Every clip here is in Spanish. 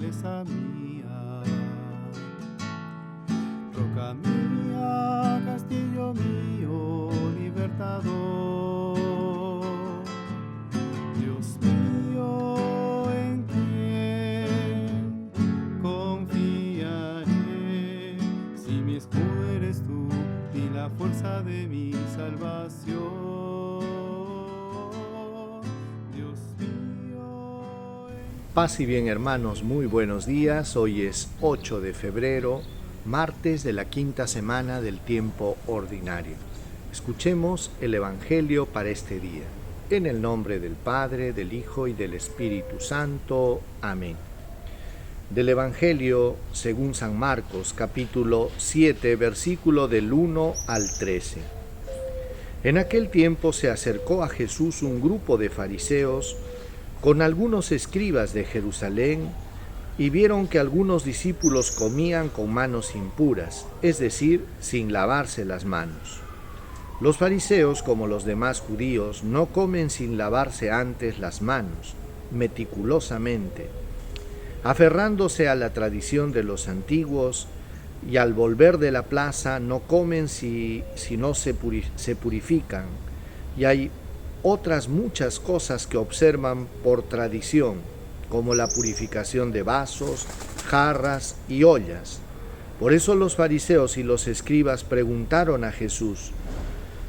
fortaleza mía, roca mía, castillo mío, libertador. Dios mío, en quien confiaré, si mi escudo eres tú y la fuerza de mi salvación. Dios mío. Paz y bien, hermanos, muy buenos días. Hoy es 8 de febrero, martes de la quinta semana del tiempo ordinario. Escuchemos el Evangelio para este día. En el nombre del Padre, del Hijo y del Espíritu Santo. Amén. Del Evangelio según San Marcos, capítulo 7, versículo del 1 al 13. En aquel tiempo se acercó a Jesús un grupo de fariseos con algunos escribas de Jerusalén, y vieron que algunos discípulos comían con manos impuras, es decir, sin lavarse las manos. Los fariseos, como los demás judíos, no comen sin lavarse antes las manos, meticulosamente. Aferrándose a la tradición de los antiguos, y al volver de la plaza no comen si no se purifican, y hay otras muchas cosas que observan por tradición, como la purificación de vasos, jarras y ollas. Por eso los fariseos y los escribas preguntaron a Jesús: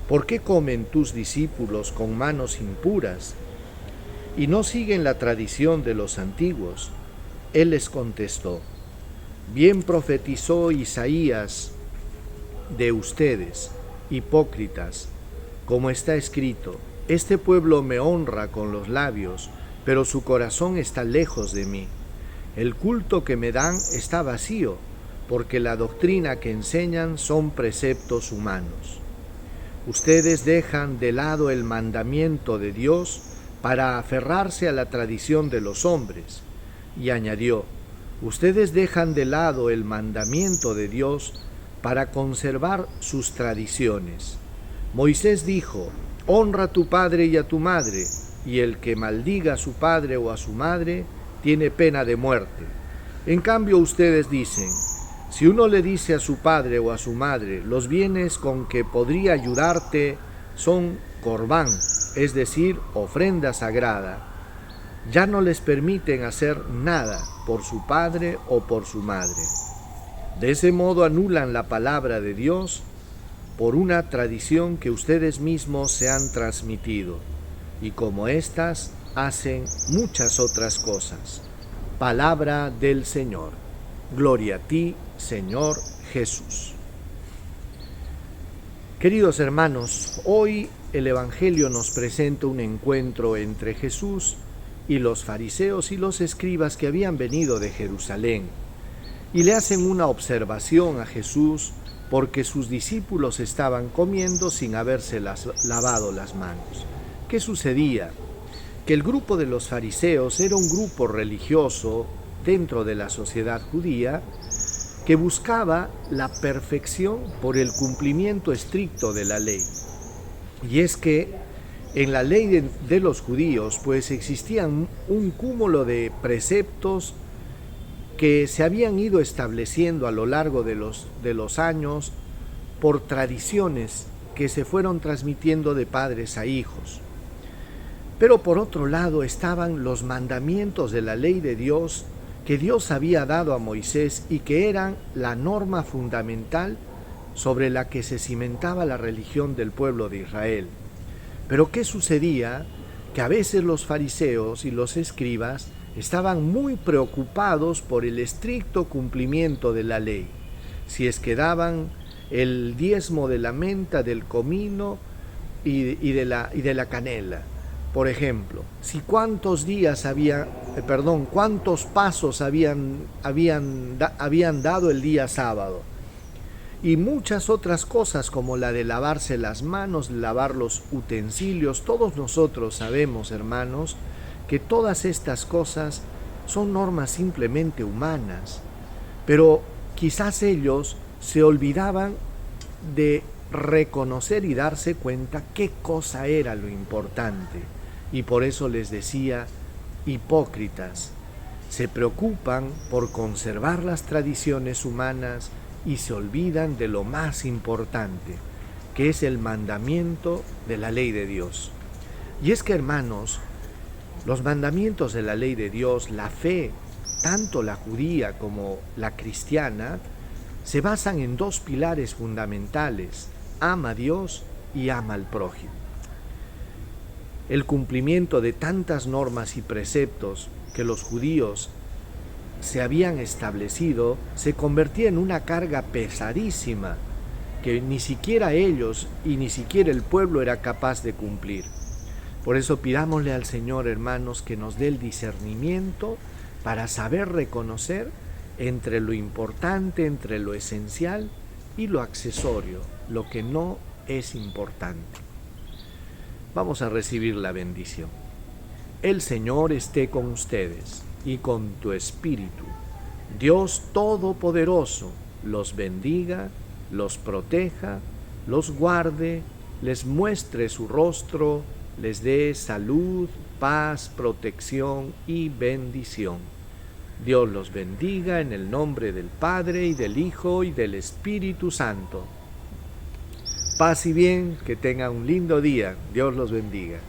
¿por qué comen tus discípulos con manos impuras y no siguen la tradición de los antiguos? Él les contestó: bien profetizó Isaías de ustedes, hipócritas, como está escrito: este pueblo me honra con los labios, pero su corazón está lejos de mí. El culto que me dan está vacío, porque la doctrina que enseñan son preceptos humanos. Ustedes dejan de lado el mandamiento de Dios para aferrarse a la tradición de los hombres. Y añadió: ustedes dejan de lado el mandamiento de Dios para conservar sus tradiciones. Moisés dijo: honra a tu padre y a tu madre, y el que maldiga a su padre o a su madre tiene pena de muerte. En cambio ustedes dicen: si uno le dice a su padre o a su madre, los bienes con que podría ayudarte son corbán, es decir, ofrenda sagrada, ya no les permiten hacer nada por su padre o por su madre. De ese modo anulan la palabra de Dios por una tradición que ustedes mismos se han transmitido, y como éstas hacen muchas otras cosas. Palabra del Señor. Gloria a ti, Señor Jesús. Queridos hermanos, hoy el Evangelio nos presenta un encuentro entre Jesús y los fariseos y los escribas que habían venido de Jerusalén, y le hacen una observación a Jesús porque sus discípulos estaban comiendo sin haberse lavado las manos. ¿Qué sucedía? Que el grupo de los fariseos era un grupo religioso dentro de la sociedad judía que buscaba la perfección por el cumplimiento estricto de la ley. Y es que en la ley de los judíos pues existían un cúmulo de preceptos que se habían ido estableciendo a lo largo de los años por tradiciones que se fueron transmitiendo de padres a hijos. Pero por otro lado estaban los mandamientos de la ley de Dios que Dios había dado a Moisés y que eran la norma fundamental sobre la que se cimentaba la religión del pueblo de Israel. Pero ¿qué sucedía? Que a veces los fariseos y los escribas estaban muy preocupados por el estricto cumplimiento de la ley. Si es que daban el diezmo de la menta, del comino y de la canela. Por ejemplo, si cuántos pasos habían dado el día sábado. Y muchas otras cosas como la de lavarse las manos, lavar los utensilios. Todos nosotros sabemos, hermanos, que todas estas cosas son normas simplemente humanas, pero quizás ellos se olvidaban de reconocer y darse cuenta qué cosa era lo importante, y por eso les decía: hipócritas, se preocupan por conservar las tradiciones humanas y se olvidan de lo más importante, que es el mandamiento de la ley de Dios. Y es que, hermanos, los mandamientos de la ley de Dios, la fe, tanto la judía como la cristiana, se basan en dos pilares fundamentales: ama a Dios y ama al prójimo. El cumplimiento de tantas normas y preceptos que los judíos se habían establecido se convertía en una carga pesadísima que ni siquiera ellos y ni siquiera el pueblo era capaz de cumplir. Por eso pidámosle al Señor, hermanos, que nos dé el discernimiento para saber reconocer entre lo importante, entre lo esencial y lo accesorio, lo que no es importante. Vamos a recibir la bendición. El Señor esté con ustedes y con tu espíritu. Dios Todopoderoso los bendiga, los proteja, los guarde, les muestre su rostro, les dé salud, paz, protección y bendición. Dios los bendiga en el nombre del Padre y del Hijo y del Espíritu Santo. Paz y bien, que tengan un lindo día. Dios los bendiga.